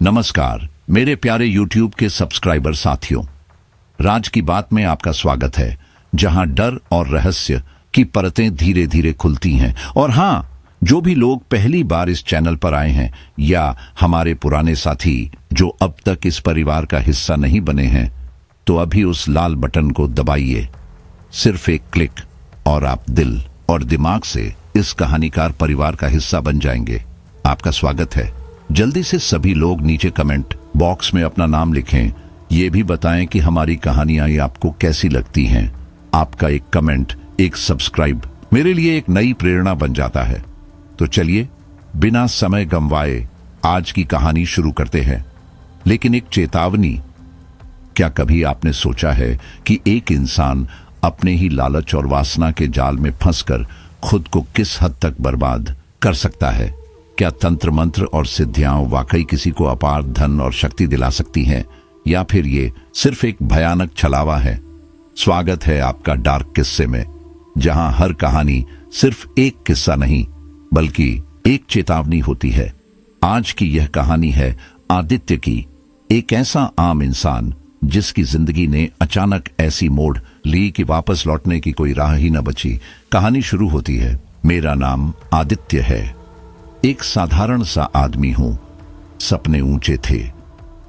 नमस्कार मेरे प्यारे YouTube के सब्सक्राइबर साथियों, राज की बात में आपका स्वागत है, जहां डर और रहस्य की परतें धीरे धीरे खुलती हैं। और हाँ, जो भी लोग पहली बार इस चैनल पर आए हैं या हमारे पुराने साथी जो अब तक इस परिवार का हिस्सा नहीं बने हैं, तो अभी उस लाल बटन को दबाइए। सिर्फ एक क्लिक और आप दिल और दिमाग से इस कहानीकार परिवार का हिस्सा बन जाएंगे। आपका स्वागत है। जल्दी से सभी लोग नीचे कमेंट बॉक्स में अपना नाम लिखें। ये भी बताएं कि हमारी कहानियां ये आपको कैसी लगती हैं। आपका एक कमेंट, एक सब्सक्राइब मेरे लिए एक नई प्रेरणा बन जाता है। तो चलिए बिना समय गंवाए आज की कहानी शुरू करते हैं। लेकिन एक चेतावनी, क्या कभी आपने सोचा है कि एक इंसान अपने ही लालच और वासना के जाल में फंसकर खुद को किस हद तक बर्बाद कर सकता है? क्या तंत्र मंत्र और सिद्धियां वाकई किसी को अपार धन और शक्ति दिला सकती हैं, या फिर ये सिर्फ एक भयानक छलावा है? स्वागत है आपका डार्क किस्से में, जहां हर कहानी सिर्फ एक किस्सा नहीं बल्कि एक चेतावनी होती है। आज की यह कहानी है आदित्य की, एक ऐसा आम इंसान जिसकी जिंदगी ने अचानक ऐसी मोड़ ली कि वापस लौटने की कोई राह ही न बची। कहानी शुरू होती है। मेरा नाम आदित्य है। एक साधारण सा आदमी हूं। सपने ऊंचे थे,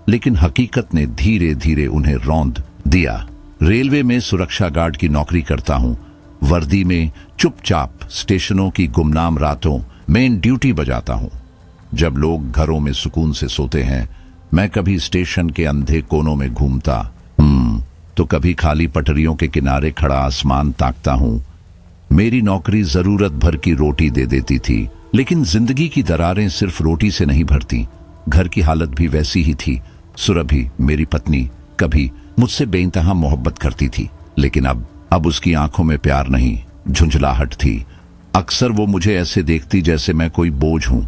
लेकिन हकीकत ने धीरे धीरे उन्हें रौंद दिया। रेलवे में सुरक्षा गार्ड की नौकरी करता हूं। वर्दी में चुपचाप स्टेशनों की गुमनाम रातों में ड्यूटी बजाता हूं। जब लोग घरों में सुकून से सोते हैं, मैं कभी स्टेशन के अंधे कोनों में घूमता, तो कभी खाली पटरियों के किनारे खड़ा आसमान ताकता हूं। मेरी नौकरी जरूरत भर की रोटी दे देती थी, लेकिन जिंदगी की दरारें सिर्फ रोटी से नहीं भरती। घर की हालत भी वैसी ही थी। सुरभि, मेरी पत्नी, कभी मुझसे बेइंतहा मोहब्बत करती थी, लेकिन अब उसकी आंखों में प्यार नहीं, झुंझलाहट थी। अक्सर वो मुझे ऐसे देखती जैसे मैं कोई बोझ हूं।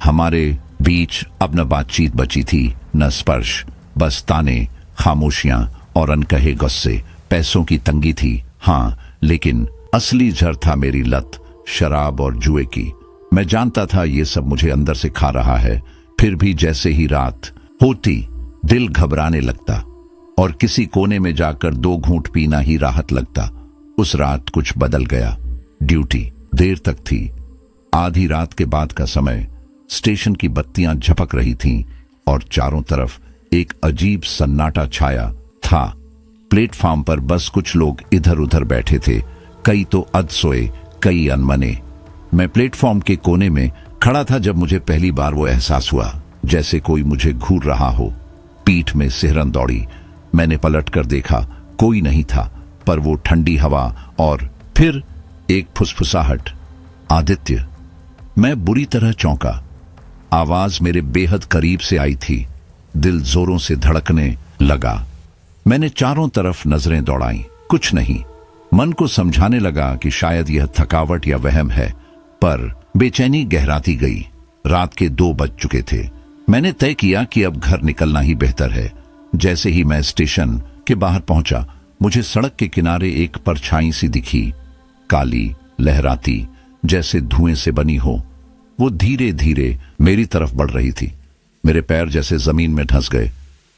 हमारे बीच अब न बातचीत बची थी, न स्पर्श, बस ताने, खामोशियां और अनकहे गुस्से। पैसों की तंगी थी, हाँ, लेकिन असली जड़ था मेरी लत, शराब और जुए की। मैं जानता था ये सब मुझे अंदर से खा रहा है, फिर भी जैसे ही रात होती दिल घबराने लगता और किसी कोने में जाकर 2 घूंट पीना ही राहत लगता। उस रात कुछ बदल गया। ड्यूटी देर तक थी। आधी रात के बाद का समय। स्टेशन की बत्तियां झपक रही थीं और चारों तरफ एक अजीब सन्नाटा छाया था। प्लेटफॉर्म पर बस कुछ लोग इधर उधर बैठे थे, कई तो अध सोए, कई अनमने। मैं प्लेटफॉर्म के कोने में खड़ा था जब मुझे पहली बार वो एहसास हुआ, जैसे कोई मुझे घूर रहा हो। पीठ में सिहरन दौड़ी। मैंने पलटकर देखा, कोई नहीं था, पर वो ठंडी हवा और फिर एक फुसफुसाहट। आदित्य। मैं बुरी तरह चौंका। आवाज मेरे बेहद करीब से आई थी। दिल जोरों से धड़कने लगा। मैंने चारों तरफ नजरें दौड़ाईं, कुछ नहीं। मन को समझाने लगा कि शायद यह थकावट या वहम है, पर बेचैनी गहराती गई। रात के 2 बज चुके थे। मैंने तय किया कि अब घर निकलना ही बेहतर है। जैसे ही मैं स्टेशन के बाहर पहुंचा, मुझे सड़क के किनारे एक परछाई सी दिखी, काली, लहराती, जैसे धुएं से बनी हो। वो धीरे धीरे मेरी तरफ बढ़ रही थी। मेरे पैर जैसे जमीन में धंस गए।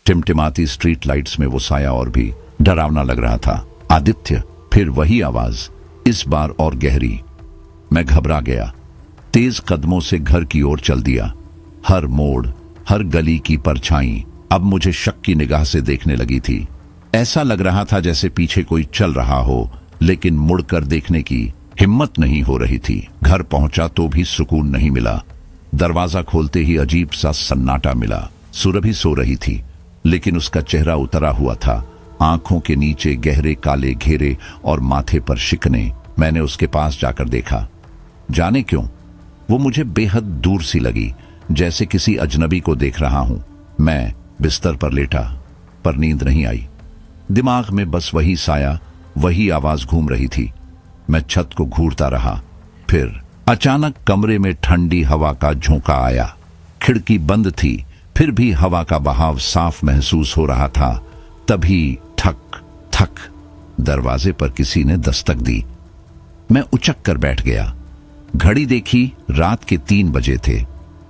टिमटिमाती स्ट्रीट लाइट्स में वो साया और भी डरावना लग रहा था। आदित्य। फिर वही आवाज, इस बार और गहरी। मैं घबरा गया। तेज कदमों से घर की ओर चल दिया। हर मोड़, हर गली की परछाई अब मुझे शक की निगाह से देखने लगी थी। ऐसा लग रहा था जैसे पीछे कोई चल रहा हो, लेकिन मुड़कर देखने की हिम्मत नहीं हो रही थी। घर पहुंचा तो भी सुकून नहीं मिला। दरवाजा खोलते ही अजीब सा सन्नाटा मिला। सुरभि सो रही थी, लेकिन उसका चेहरा उतरा हुआ था। आंखों के नीचे गहरे काले घेरे और माथे पर शिकने। मैंने उसके पास जाकर देखा। जाने क्यों, वो मुझे बेहद दूर सी लगी, जैसे किसी अजनबी को देख रहा हूं। मैं बिस्तर पर लेटा, पर नींद नहीं आई। दिमाग में बस वही साया, वही आवाज घूम रही थी। मैं छत को घूरता रहा। फिर अचानक कमरे में ठंडी हवा का झोंका आया। खिड़की बंद थी, फिर भी हवा का बहाव साफ महसूस हो रहा था। तभी ठक ठक, दरवाजे पर किसी ने दस्तक दी। मैं उचक कर बैठ गया। घड़ी देखी, रात के 3 बजे थे।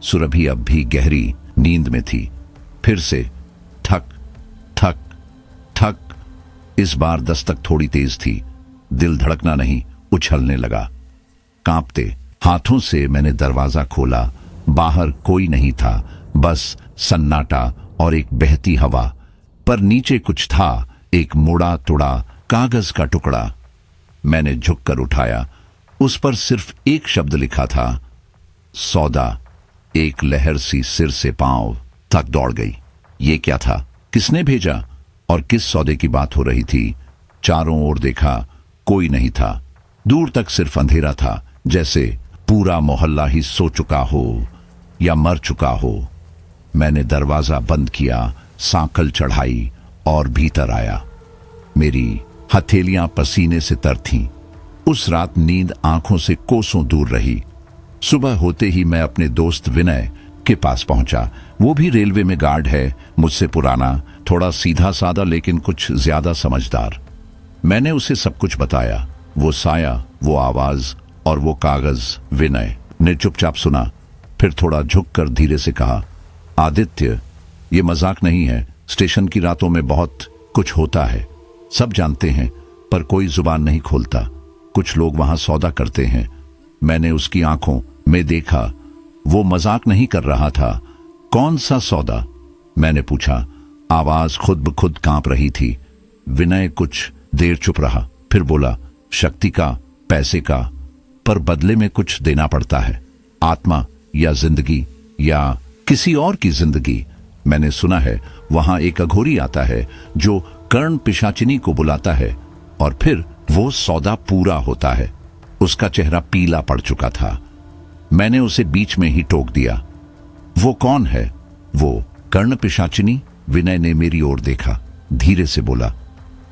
सुरभि अब भी गहरी नींद में थी। फिर से ठक ठक ठक। इस बार दस्तक थोड़ी तेज थी। दिल धड़कना नहीं, उछलने लगा। कांपते हाथों से मैंने दरवाजा खोला। बाहर कोई नहीं था, बस सन्नाटा और एक बहती हवा। पर नीचे कुछ था, एक मुड़ा तुड़ा कागज का टुकड़ा। मैंने झुककर उठाया। उस पर सिर्फ एक शब्द लिखा था, सौदा। एक लहर सी सिर से पांव तक दौड़ गई। ये क्या था? किसने भेजा? और किस सौदे की बात हो रही थी? चारों ओर देखा, कोई नहीं था। दूर तक सिर्फ अंधेरा था, जैसे पूरा मोहल्ला ही सो चुका हो या मर चुका हो। मैंने दरवाजा बंद किया, सांकल चढ़ाई और भीतर आया। मेरी हथेलियां पसीने से तर थीं। उस रात नींद आंखों से कोसों दूर रही। सुबह होते ही मैं अपने दोस्त विनय के पास पहुंचा। वो भी रेलवे में गार्ड है, मुझसे पुराना, थोड़ा सीधा साधा लेकिन कुछ ज्यादा समझदार। मैंने उसे सब कुछ बताया, वो साया, वो आवाज और वो कागज। विनय ने चुपचाप सुना, फिर थोड़ा झुककर धीरे से कहा, आदित्य, ये मजाक नहीं है। स्टेशन की रातों में बहुत कुछ होता है, सब जानते हैं, पर कोई जुबान नहीं खोलता। कुछ लोग वहां सौदा करते हैं। मैंने उसकी आंखों में देखा, वो मजाक नहीं कर रहा था। कौन सा सौदा? मैंने पूछा। आवाज खुद ब खुद कांप रही थी। विनय कुछ देर चुप रहा, फिर बोला, शक्ति का, पैसे का, पर बदले में कुछ देना पड़ता है। आत्मा या जिंदगी या किसी और की जिंदगी। मैंने सुना है वहां एक अघोरी आता है जो कर्ण पिशाचिनी को बुलाता है और फिर वो सौदा पूरा होता है। उसका चेहरा पीला पड़ चुका था। मैंने उसे बीच में ही टोक दिया। वो कौन है? वो कर्ण पिशाचिनी? विनय ने मेरी ओर देखा, धीरे से बोला,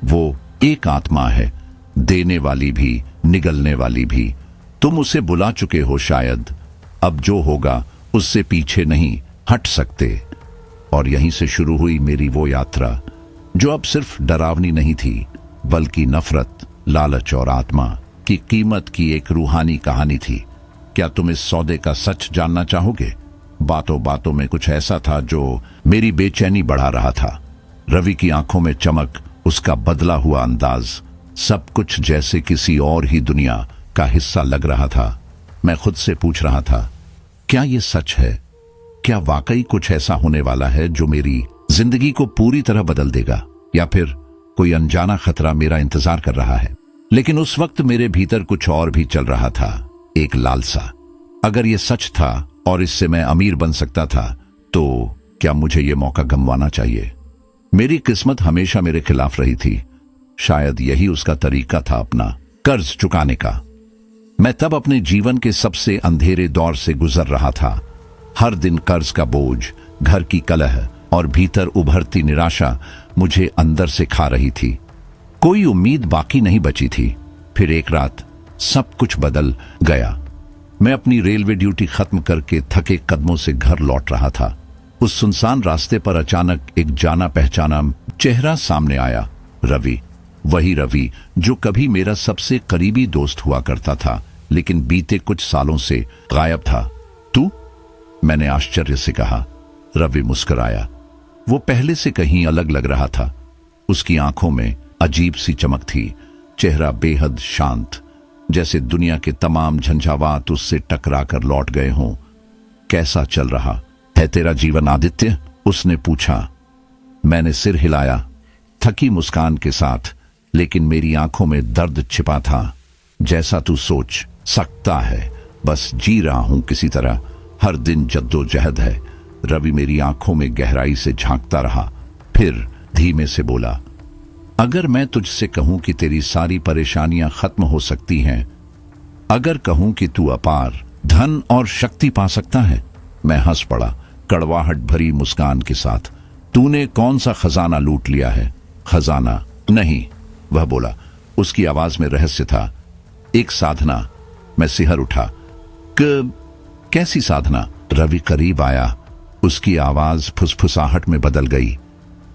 वो एक आत्मा है, देने वाली भी, निगलने वाली भी। तुम उसे बुला चुके हो शायद। अब जो होगा उससे पीछे नहीं हट सकते। और यहीं से शुरू हुई मेरी वो यात्रा, जो अब सिर्फ डरावनी नहीं थी, बल्कि नफरत, लालच और आत्मा की कीमत की एक रूहानी कहानी थी। क्या तुम इस सौदे का सच जानना चाहोगे? बातों बातों में कुछ ऐसा था जो मेरी बेचैनी बढ़ा रहा था। रवि की आंखों में चमक, उसका बदला हुआ अंदाज, सब कुछ जैसे किसी और ही दुनिया का हिस्सा लग रहा था। मैं खुद से पूछ रहा था, क्या ये सच है? क्या वाकई कुछ ऐसा होने वाला है जो मेरी जिंदगी को पूरी तरह बदल देगा, या फिर कोई अनजाना खतरा मेरा इंतजार कर रहा है? लेकिन उस वक्त मेरे भीतर कुछ और भी चल रहा था, एक लालसा। अगर ये सच था और इससे मैं अमीर बन सकता था, तो क्या मुझे ये मौका गंवाना चाहिए? मेरी किस्मत हमेशा मेरे खिलाफ रही थी। शायद यही उसका तरीका था अपना कर्ज चुकाने का। मैं तब अपने जीवन के सबसे अंधेरे दौर से गुजर रहा था। हर दिन कर्ज का बोझ, घर की कलह और भीतर उभरती निराशा मुझे अंदर से खा रही थी। कोई उम्मीद बाकी नहीं बची थी। फिर एक रात सब कुछ बदल गया। मैं अपनी रेलवे ड्यूटी खत्म करके थके कदमों से घर लौट रहा था। उस सुनसान रास्ते पर अचानक एक जाना पहचाना चेहरा सामने आया। रवि, वही रवि जो कभी मेरा सबसे करीबी दोस्त हुआ करता था, लेकिन बीते कुछ सालों से गायब था। तू? मैंने आश्चर्य से कहा। रवि मुस्कुराया। वो पहले से कहीं अलग लग रहा था। उसकी आंखों में अजीब सी चमक थी, चेहरा बेहद शांत, जैसे दुनिया के तमाम झंझावात उससे टकरा कर लौट गए हों। कैसा चल रहा है तेरा जीवन आदित्य? उसने पूछा। मैंने सिर हिलाया, थकी मुस्कान के साथ, लेकिन मेरी आंखों में दर्द छिपा था। जैसा तू सोच सकता है, बस जी रहा हूं किसी तरह। हर दिन जद्दोजहद है। रवि मेरी आंखों में गहराई से झांकता रहा, फिर धीमे से बोला, अगर मैं तुझसे कहूं कि तेरी सारी परेशानियां खत्म हो सकती हैं, अगर कहूं कि तू अपार धन और शक्ति पा सकता है? मैं हंस पड़ा, कड़वाहट भरी मुस्कान के साथ। तूने कौन सा खजाना लूट लिया है? खजाना नहीं, वह बोला। उसकी आवाज में रहस्य था। एक साधना। मैं सिहर उठा। कैसी साधना? रवि करीब आया। उसकी आवाज फुसफुसाहट में बदल गई।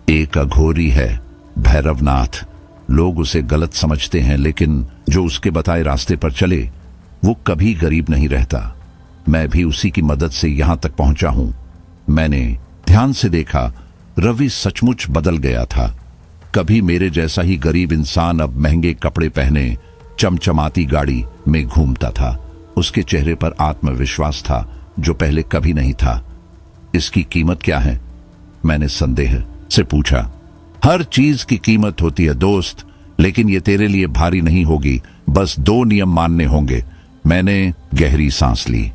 एक अघोरी है, भैरवनाथ। लोग उसे गलत समझते हैं, लेकिन जो उसके बताए रास्ते पर चले, वो कभी गरीब नहीं रहता। मैं भी उसी की मदद से यहां तक पहुंचा हूं। मैंने ध्यान से देखा। रवि सचमुच बदल गया था। कभी मेरे जैसा ही गरीब इंसान अब महंगे कपड़े पहने चमचमाती गाड़ी में घूमता था। उसके चेहरे पर आत्मविश्वास था जो पहले कभी नहीं था। इसकी कीमत क्या है? मैंने संदेह से पूछा। हर चीज की कीमत होती है दोस्त, लेकिन ये तेरे लिए भारी नहीं होगी। बस 2 नियम मानने होंगे। मैंने गहरी सांस ली।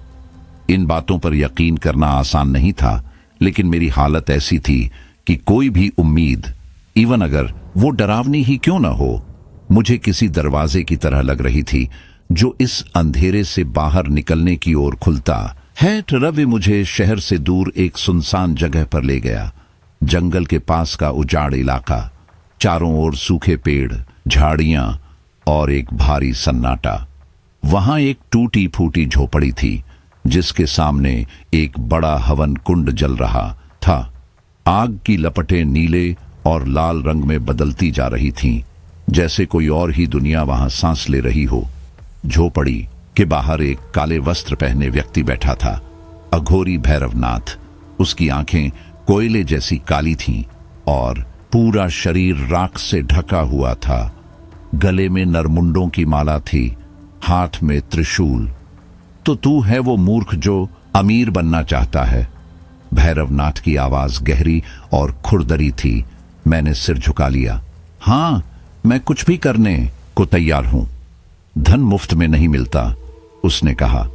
इन बातों पर यकीन करना आसान नहीं था, लेकिन मेरी हालत ऐसी थी कि कोई भी उम्मीद, इवन अगर वो डरावनी ही क्यों ना हो, मुझे किसी दरवाजे की तरह लग रही थी जो इस अंधेरे से बाहर निकलने की ओर खुलता है। रवि मुझे शहर से दूर एक सुनसान जगह पर ले गया। जंगल के पास का उजाड़ इलाका, चारों ओर सूखे पेड़, झाड़ियां और एक भारी सन्नाटा। वहां एक टूटी फूटी झोपड़ी थी जिसके सामने एक बड़ा हवन कुंड जल रहा था। आग की लपटें नीले और लाल रंग में बदलती जा रही थीं, जैसे कोई और ही दुनिया वहां सांस ले रही हो। झोपड़ी के बाहर एक काले वस्त्र पहने व्यक्ति बैठा था, अघोरी भैरवनाथ। उसकी आंखें कोयले जैसी काली थीं और पूरा शरीर राख से ढका हुआ था। गले में नरमुंडों की माला थी, हाथ में त्रिशूल। तो तू है वो मूर्ख जो अमीर बनना चाहता है? भैरवनाथ की आवाज गहरी और खुरदरी थी। मैंने सिर झुका लिया। हां, मैं कुछ भी करने को तैयार हूं। धन मुफ्त में नहीं मिलता, उसने कहा।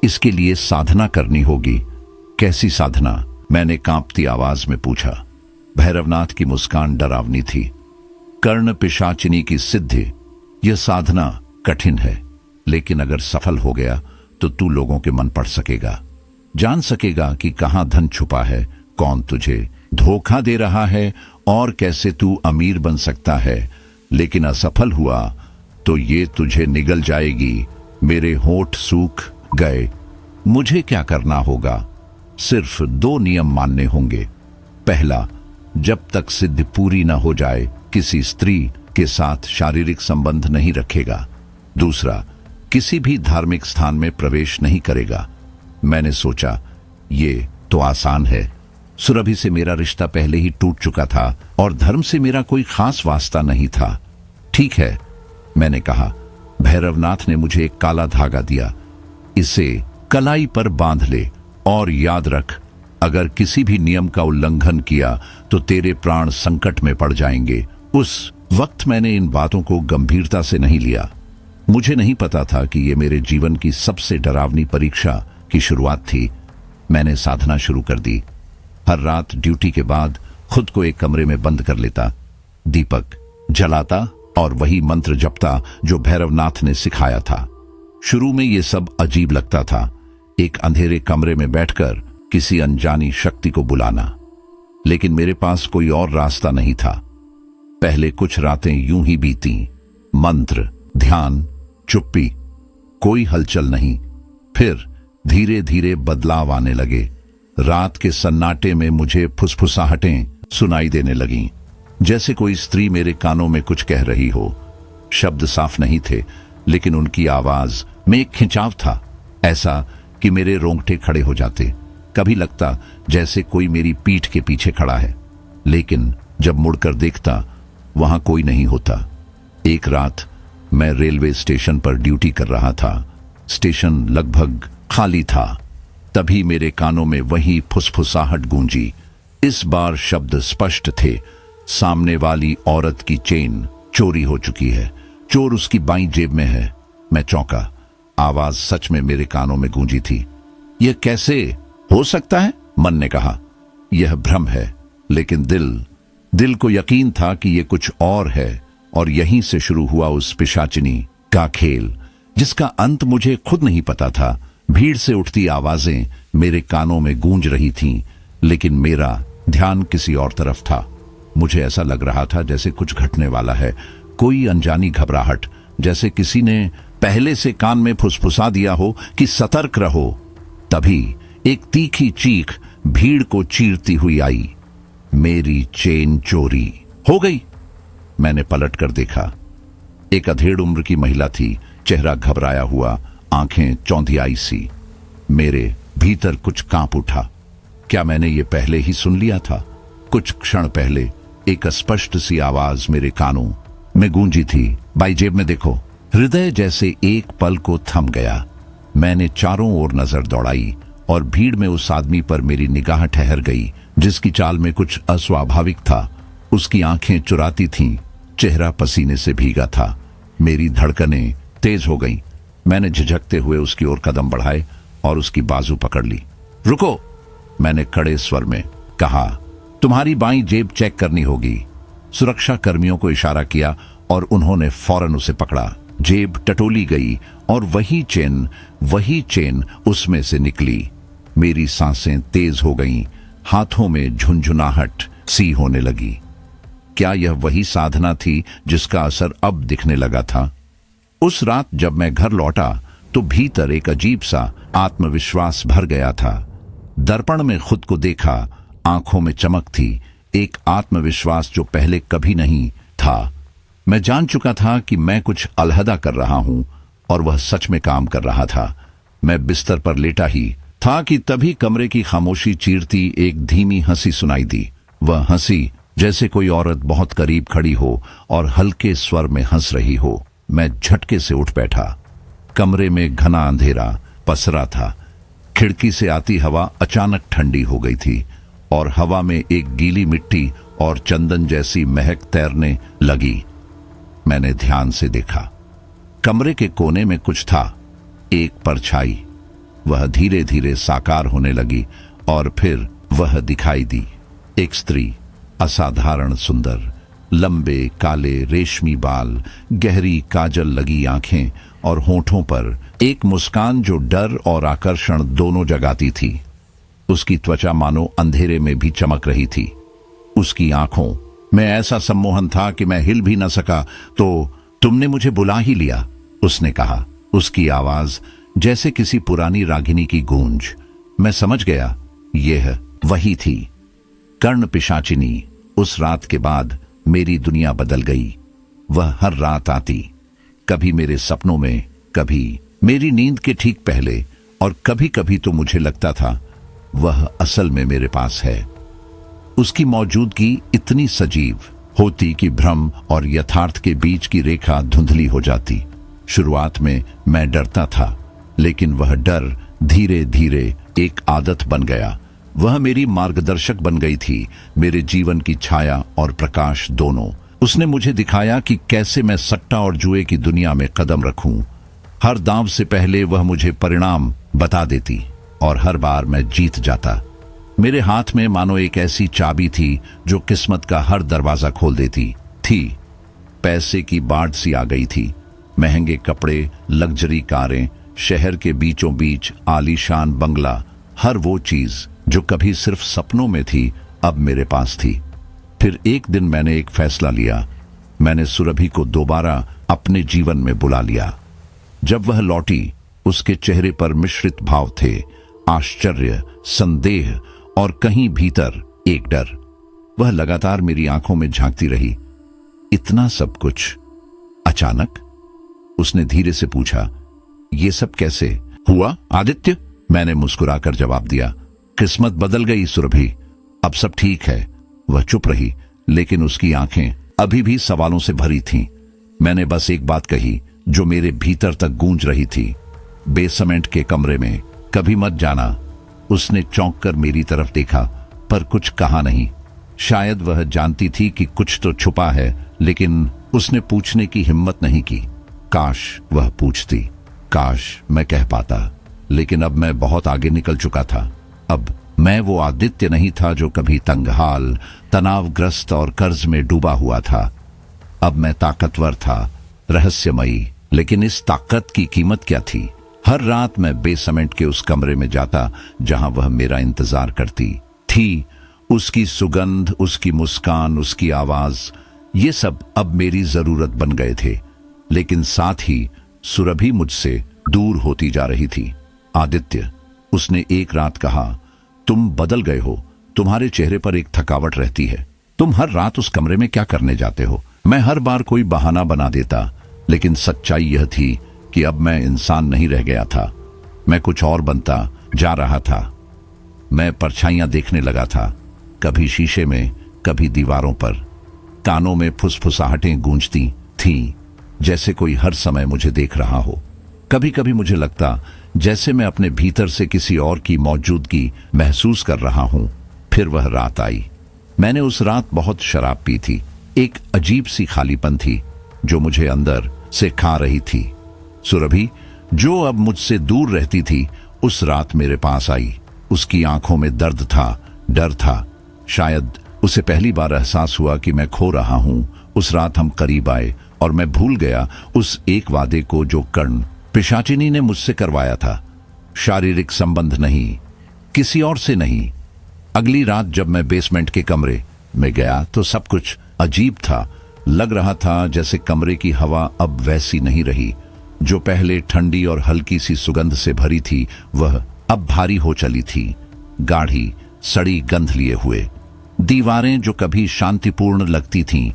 इसके लिए साधना करनी होगी। कैसी साधना? मैंने कांपती आवाज में पूछा। भैरवनाथ की मुस्कान डरावनी थी। कर्ण पिशाचिनी की सिद्धि। यह साधना कठिन है, लेकिन अगर सफल हो गया तो तू लोगों के मन पढ़ सकेगा, जान सकेगा कि कहां धन छुपा है, कौन तुझे धोखा दे रहा है और कैसे तू अमीर बन सकता है। लेकिन असफल हुआ तो ये तुझे निगल जाएगी। मेरे होंठ सूख गए। मुझे क्या करना होगा? सिर्फ 2 नियम मानने होंगे। पहला, जब तक सिद्धि पूरी न हो जाए किसी स्त्री के साथ शारीरिक संबंध नहीं रखेगा। दूसरा, किसी भी धार्मिक स्थान में प्रवेश नहीं करेगा। मैंने सोचा, ये तो आसान है। सुरभि से मेरा रिश्ता पहले ही टूट चुका था और धर्म से मेरा कोई खास वास्ता नहीं था। ठीक है, मैंने कहा। भैरवनाथ ने मुझे एक काला धागा दिया। इसे कलाई पर बांध ले और याद रख, अगर किसी भी नियम का उल्लंघन किया तो तेरे प्राण संकट में पड़ जाएंगे। उस वक्त मैंने इन बातों को गंभीरता से नहीं लिया। मुझे नहीं पता था कि ये मेरे जीवन की सबसे डरावनी परीक्षा की शुरुआत थी। मैंने साधना शुरू कर दी। हर रात ड्यूटी के बाद खुद को एक कमरे में बंद कर लेता, दीपक जलाता और वही मंत्र जपता जो भैरवनाथ ने सिखाया था। शुरू में ये सब अजीब लगता था, एक अंधेरे कमरे में बैठकर किसी अनजानी शक्ति को बुलाना, लेकिन मेरे पास कोई और रास्ता नहीं था। पहले कुछ रातें यूं ही बीती, मंत्र, ध्यान, चुप्पी, कोई हलचल नहीं। फिर धीरे धीरे बदलाव आने लगे। रात के सन्नाटे में मुझे फुसफुसाहटें सुनाई देने लगीं, जैसे कोई स्त्री मेरे कानों में कुछ कह रही हो। शब्द साफ नहीं थे, लेकिन उनकी आवाज में एक खिंचाव था, ऐसा कि मेरे रोंगटे खड़े हो जाते। कभी लगता जैसे कोई मेरी पीठ के पीछे खड़ा है, लेकिन जब मुड़कर देखता वहां कोई नहीं होता। एक रात मैं रेलवे स्टेशन पर ड्यूटी कर रहा था। स्टेशन लगभग खाली था। तभी मेरे कानों में वही फुसफुसाहट गूंजी। इस बार शब्द स्पष्ट थे, सामने वाली औरत की चेन चोरी हो चुकी है, चोर उसकी बाईं जेब में है। मैं चौंका। आवाज सच में मेरे कानों में गूंजी थी। यह कैसे हो सकता है? मन ने कहा। यह भ्रम है, लेकिन दिल को यकीन था कि यह कुछ और है। और यहीं से शुरू हुआ उस पिशाचिनी का खेल, जिसका अंत मुझे खुद नहीं पता था। भीड़ से उठती आवाजें मेरे कानों में गूंज रही थीं, लेकिन मेरा ध्यान किसी और तरफ था। मुझे ऐसा लग रहा था जैसे कुछ घटने वाला है, कोई अनजानी घबराहट, जैसे किसी ने पहले से कान में फुसफुसा दिया हो कि सतर्क रहो। तभी एक तीखी चीख भीड़ को चीरती हुई आई। मेरी चेन चोरी हो गई। मैंने पलट कर देखा। एक अधेड़ उम्र की महिला थी, चेहरा घबराया हुआ, आंखें चौंधियाई सी। मेरे भीतर कुछ कांप उठा। क्या मैंने ये पहले ही सुन लिया था? कुछ क्षण पहले एक अस्पष्ट सी आवाज मेरे कानों में गूंजी थी, भाई जेब में देखो। हृदय जैसे एक पल को थम गया। मैंने चारों ओर नजर दौड़ाई और भीड़ में उस आदमी पर मेरी निगाह ठहर गई जिसकी चाल में कुछ अस्वाभाविक था। उसकी आंखें चुराती थीं, चेहरा पसीने से भीगा था। मेरी धड़कनें तेज हो गईं। मैंने झिझकते हुए उसकी ओर कदम बढ़ाए और उसकी बाजू पकड़ ली। रुको, मैंने कड़े स्वर में कहा, तुम्हारी बाईं जेब चेक करनी होगी। सुरक्षा कर्मियों को इशारा किया और उन्होंने फौरन उसे पकड़ा। जेब टटोली गई और वही चेन उसमें से निकली। मेरी सांसें तेज हो गईं, हाथों में झुंझुनाहट सी होने लगी। क्या यह वही साधना थी जिसका असर अब दिखने लगा था? उस रात जब मैं घर लौटा तो भीतर एक अजीब सा आत्मविश्वास भर गया था। दर्पण में खुद को देखा, आंखों में चमक थी, एक आत्मविश्वास जो पहले कभी नहीं था। मैं जान चुका था कि मैं कुछ अलहदा कर रहा हूं और वह सच में काम कर रहा था। मैं बिस्तर पर लेटा ही था कि तभी कमरे की खामोशी चीरती एक धीमी हंसी सुनाई दी। वह हंसी जैसे कोई औरत बहुत करीब खड़ी हो और हल्के स्वर में हंस रही हो। मैं झटके से उठ बैठा। कमरे में घना अंधेरा पसरा था। खिड़की से आती हवा अचानक ठंडी हो गई थी और हवा में एक गीली मिट्टी और चंदन जैसी महक तैरने लगी। मैंने ध्यान से देखा। कमरे के कोने में कुछ था, एक परछाई। वह धीरे धीरे साकार होने लगी और फिर वह दिखाई दी। एक स्त्री, असाधारण सुंदर, लंबे काले रेशमी बाल, गहरी काजल लगी आंखें और होठों पर एक मुस्कान जो डर और आकर्षण दोनों जगाती थी। उसकी त्वचा मानो अंधेरे में भी चमक रही थी। उसकी आंखों में ऐसा सम्मोहन था कि मैं हिल भी न सका। तो तुमने मुझे बुला ही लिया, उसने कहा। उसकी आवाज जैसे किसी पुरानी रागिनी की गूंज। मैं समझ गया, यह वही थी, कर्ण पिशाचिनी। उस रात के बाद मेरी दुनिया बदल गई। वह हर रात आती, कभी मेरे सपनों में, कभी मेरी नींद के ठीक पहले, और कभी कभी तो मुझे लगता था वह असल में मेरे पास है। उसकी मौजूदगी इतनी सजीव होती कि भ्रम और यथार्थ के बीच की रेखा धुंधली हो जाती। शुरुआत में मैं डरता था, लेकिन वह डर धीरे धीरे एक आदत बन गया। वह मेरी मार्गदर्शक बन गई थी, मेरे जीवन की छाया और प्रकाश दोनों। उसने मुझे दिखाया कि कैसे मैं सट्टा और जुए की दुनिया में कदम रखूं। हर दांव से पहले वह मुझे परिणाम बता देती और हर बार मैं जीत जाता। मेरे हाथ में मानो एक ऐसी चाबी थी जो किस्मत का हर दरवाजा खोल देती थी। पैसे की बाढ़ सी आ गई थी। महंगे कपड़े, लग्जरी कारें, शहर के बीचों बीच आलीशान बंगला, हर वो चीज जो कभी सिर्फ सपनों में थी अब मेरे पास थी। फिर एक दिन मैंने एक फैसला लिया। मैंने सुरभि को दोबारा अपने जीवन में बुला लिया। जब वह लौटी, उसके चेहरे पर मिश्रित भाव थे, आश्चर्य, संदेह और कहीं भीतर एक डर। वह लगातार मेरी आंखों में झांकती रही। इतना सब कुछ अचानक? उसने धीरे से पूछा, ये सब कैसे हुआ आदित्य? मैंने मुस्कुराकर जवाब दिया, किस्मत बदल गई सुरभि, अब सब ठीक है। वह चुप रही, लेकिन उसकी आंखें अभी भी सवालों से भरी थीं। मैंने बस एक बात कही जो मेरे भीतर तक गूंज रही थी, बेसमेंट के कमरे में कभी मत जाना। उसने चौंक कर मेरी तरफ देखा, पर कुछ कहा नहीं। शायद वह जानती थी कि कुछ तो छुपा है, लेकिन उसने पूछने की हिम्मत नहीं की। काश वह पूछती, काश मैं कह पाता, लेकिन अब मैं बहुत आगे निकल चुका था। अब मैं वो आदित्य नहीं था जो कभी तंगहाल, तनावग्रस्त और कर्ज में डूबा हुआ था। अब मैं ताकतवर था, रहस्यमयी। लेकिन इस ताकत की कीमत क्या थी? हर रात मैं बेसमेंट के उस कमरे में जाता जहां वह मेरा इंतजार करती थी। उसकी सुगंध, उसकी मुस्कान, उसकी आवाज, ये सब अब मेरी जरूरत बन गए थे। लेकिन साथ ही सुरभि मुझसे दूर होती जा रही थी। आदित्य, उसने एक रात कहा, तुम बदल गए हो। तुम्हारे चेहरे पर एक थकावट रहती है। तुम हर रात उस कमरे में क्या करने जाते हो? मैं हर बार कोई बहाना बना देता, लेकिन सच्चाई यह थी कि अब मैं इंसान नहीं रह गया था। मैं कुछ और बनता जा रहा था। मैं परछाइयां देखने लगा था, कभी शीशे में, कभी दीवारों पर। कानों में फुसफुसाहटें गूंजती थीं, जैसे कोई हर समय मुझे देख रहा हो। कभी कभी मुझे लगता जैसे मैं अपने भीतर से किसी और की मौजूदगी महसूस कर रहा हूं। फिर वह रात आई। मैंने उस रात बहुत शराब पी थी। एक अजीब सी खालीपन थी जो मुझे अंदर से खा रही थी। सुरभि, जो अब मुझसे दूर रहती थी, उस रात मेरे पास आई। उसकी आंखों में दर्द था, डर था। शायद उसे पहली बार एहसास हुआ कि मैं खो रहा हूं। उस रात हम करीब आए और मैं भूल गया उस एक वादे को जो कर्ण पिशाचिनी ने मुझसे करवाया था। शारीरिक संबंध नहीं, किसी और से नहीं। अगली रात जब मैं बेसमेंट के कमरे में गया तो सब कुछ अजीब था। लग रहा था जैसे कमरे की हवा अब वैसी नहीं रही। जो पहले ठंडी और हल्की सी सुगंध से भरी थी, वह अब भारी हो चली थी, गाढ़ी सड़ी गंध लिए हुए। दीवारें जो कभी शांतिपूर्ण लगती थीं,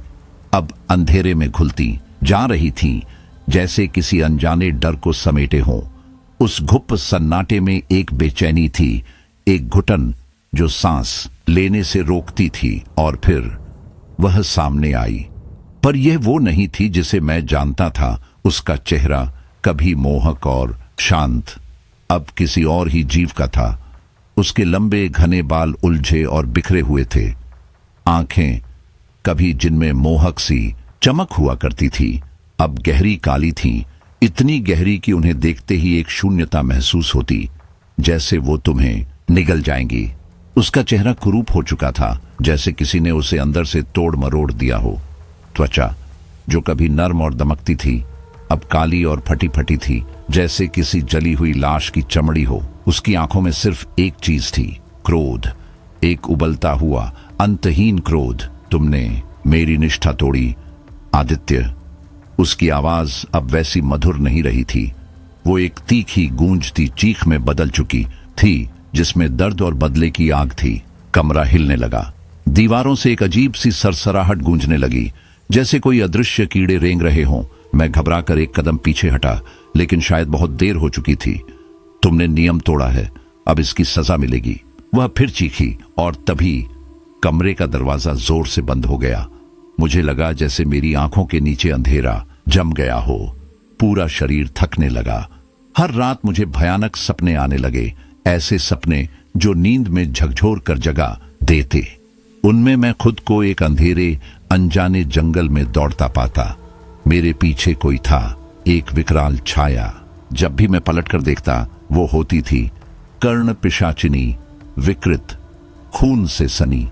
अब अंधेरे में घुलती जा रही थीं, जैसे किसी अनजाने डर को समेटे हों। उस घुप सन्नाटे में एक बेचैनी थी, एक घुटन जो सांस लेने से रोकती थी। और फिर वह सामने आई, पर यह वो नहीं थी जिसे मैं जानता था। उसका चेहरा कभी मोहक और शांत, अब किसी और ही जीव का था। उसके लंबे घने बाल उलझे और बिखरे हुए थे। आंखें कभी जिनमें मोहक सी चमक हुआ करती थी, अब गहरी काली थीं, इतनी गहरी कि उन्हें देखते ही एक शून्यता महसूस होती, जैसे वो तुम्हें निगल जाएंगी। उसका चेहरा कुरूप हो चुका था, जैसे किसी ने उसे अंदर से तोड़ मरोड़ दिया हो। त्वचा जो कभी नर्म और दमकती थी, अब काली और फटी फटी थी, जैसे किसी जली हुई लाश की चमड़ी हो। उसकी आंखों में सिर्फ एक चीज थी, क्रोध, एक उबलता हुआ अंतहीन क्रोध। तुमने मेरी निष्ठा तोड़ी आदित्य। उसकी आवाज अब वैसी मधुर नहीं रही थी, वो एक तीखी गूंजती चीख में बदल चुकी थी, जिसमें दर्द और बदले की आग थी। कमरा हिलने लगा। दीवारों से एक अजीब सी सरसराहट गूंजने लगी, जैसे कोई अदृश्य कीड़े रेंग रहे हों। मैं घबराकर एक कदम पीछे हटा, लेकिन शायद बहुत देर हो चुकी थी। तुमने नियम तोड़ा है, अब इसकी सजा मिलेगी। वह फिर चीखी और तभी कमरे का दरवाजा जोर से बंद हो गया। मुझे लगा जैसे मेरी आंखों के नीचे अंधेरा जम गया हो। पूरा शरीर थकने लगा। हर रात मुझे भयानक सपने आने लगे, ऐसे सपने जो नींद में झकझोर कर जगा देते। उनमें मैं खुद को एक अंधेरे अनजाने जंगल में दौड़ता पाता। मेरे पीछे कोई था, एक विकराल छाया। जब भी मैं पलटकर देखता, वो होती थी कर्ण पिशाचिनी, विकृत, खून से सनी।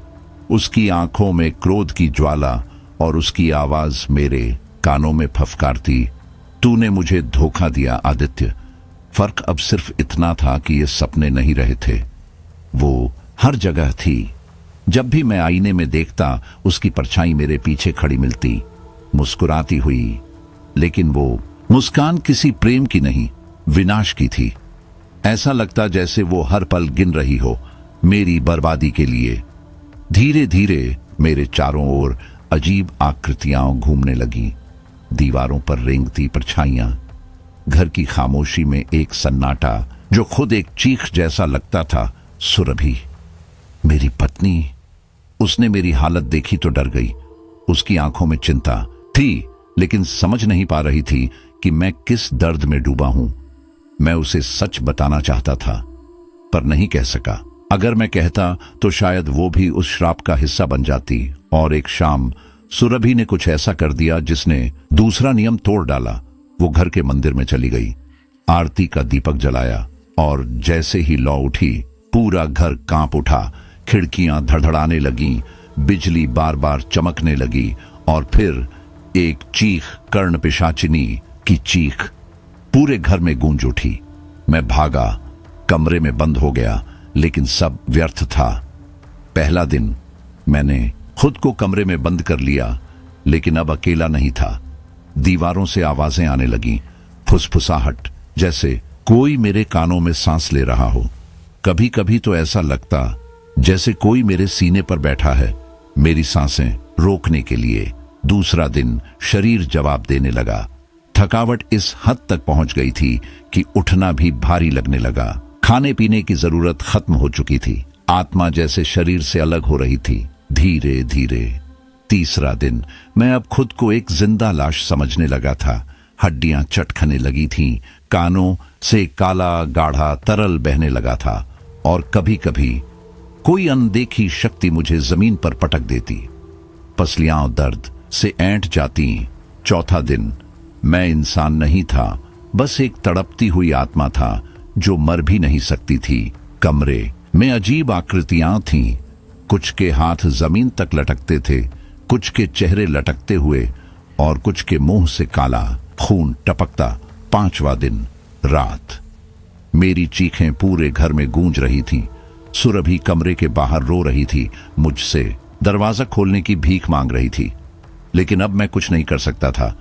उसकी आंखों में क्रोध की ज्वाला और उसकी आवाज मेरे कानों में फफकारती, तूने मुझे धोखा दिया आदित्य। फर्क अब सिर्फ इतना था कि ये सपने नहीं रहे थे, वो हर जगह थी। जब भी मैं आईने में देखता, उसकी परछाई मेरे पीछे खड़ी मिलती, मुस्कुराती हुई, लेकिन वो मुस्कान किसी प्रेम की नहीं, विनाश की थी। ऐसा लगता जैसे वो हर पल गिन रही हो मेरी बर्बादी के लिए। धीरे धीरे मेरे चारों ओर अजीब आकृतियां घूमने लगी, दीवारों पर रेंगती परछाइयां, घर की खामोशी में एक सन्नाटा जो खुद एक चीख जैसा लगता था। सुरभि, मेरी पत्नी। उसने मेरी हालत देखी तो डर गई। उसकी आंखों में चिंता थी, लेकिन समझ नहीं पा रही थी कि मैं किस दर्द में डूबा हूं। मैं उसे सच बताना चाहता था, पर नहीं कह सका। अगर मैं कहता तो शायद वो भी उस श्राप का हिस्सा बन जाती। और एक शाम सुरभि ने कुछ ऐसा कर दिया जिसने दूसरा नियम तोड़ डाला। वो घर के मंदिर में चली गई, आरती का दीपक जलाया, और जैसे ही लौ उठी, पूरा घर कांप उठा। खिड़कियां धड़धड़ाने लगीं, बिजली बार बार चमकने लगी, और फिर एक चीख, कर्ण पिशाचिनी की चीख, पूरे घर में गूंज उठी। मैं भागा, कमरे में बंद हो गया, लेकिन सब व्यर्थ था। पहला दिन मैंने खुद को कमरे में बंद कर लिया, लेकिन अब अकेला नहीं था। दीवारों से आवाजें आने लगीं, फुसफुसाहट, जैसे कोई मेरे कानों में सांस ले रहा हो। कभी कभी तो ऐसा लगता जैसे कोई मेरे सीने पर बैठा है, मेरी सांसें रोकने के लिए। दूसरा दिन शरीर जवाब देने लगा। थकावट इस हद तक पहुंच गई थी कि उठना भी भारी लगने लगा। खाने पीने की जरूरत खत्म हो चुकी थी। आत्मा जैसे शरीर से अलग हो रही थी, धीरे धीरे। तीसरा दिन मैं अब खुद को एक जिंदा लाश समझने लगा था। हड्डियां चटखने लगी थीं, कानों से काला गाढ़ा तरल बहने लगा था और कभी कभी कोई अनदेखी शक्ति मुझे जमीन पर पटक देती। पसलियां दर्द से ऐंठ जाती। चौथा दिन मैं इंसान नहीं था, बस एक तड़पती हुई आत्मा था जो मर भी नहीं सकती थी। कमरे में अजीब आकृतियां थीं, कुछ के हाथ जमीन तक लटकते थे, कुछ के चेहरे लटकते हुए और कुछ के मुंह से काला खून टपकता। पांचवा दिन रात मेरी चीखें पूरे घर में गूंज रही थीं। सुरभि कमरे के बाहर रो रही थी, मुझसे दरवाजा खोलने की भीख मांग रही थी, लेकिन अब मैं कुछ नहीं कर सकता था।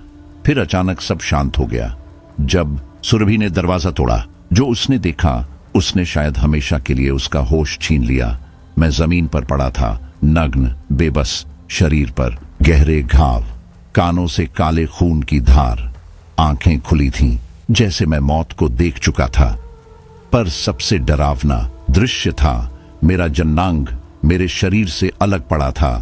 फिर अचानक सब शांत हो गया। जब सुरभि ने दरवाजा तोड़ा, जो उसने देखा उसने शायद हमेशा के लिए उसका होश छीन लिया। मैं जमीन पर पड़ा था, नग्न, बेबस, शरीर पर गहरे घाव, कानों से काले खून की धार। आंखें खुली थीं जैसे मैं मौत को देख चुका था। पर सबसे डरावना दृश्य था, मेरा जन्नांग मेरे शरीर से अलग पड़ा था।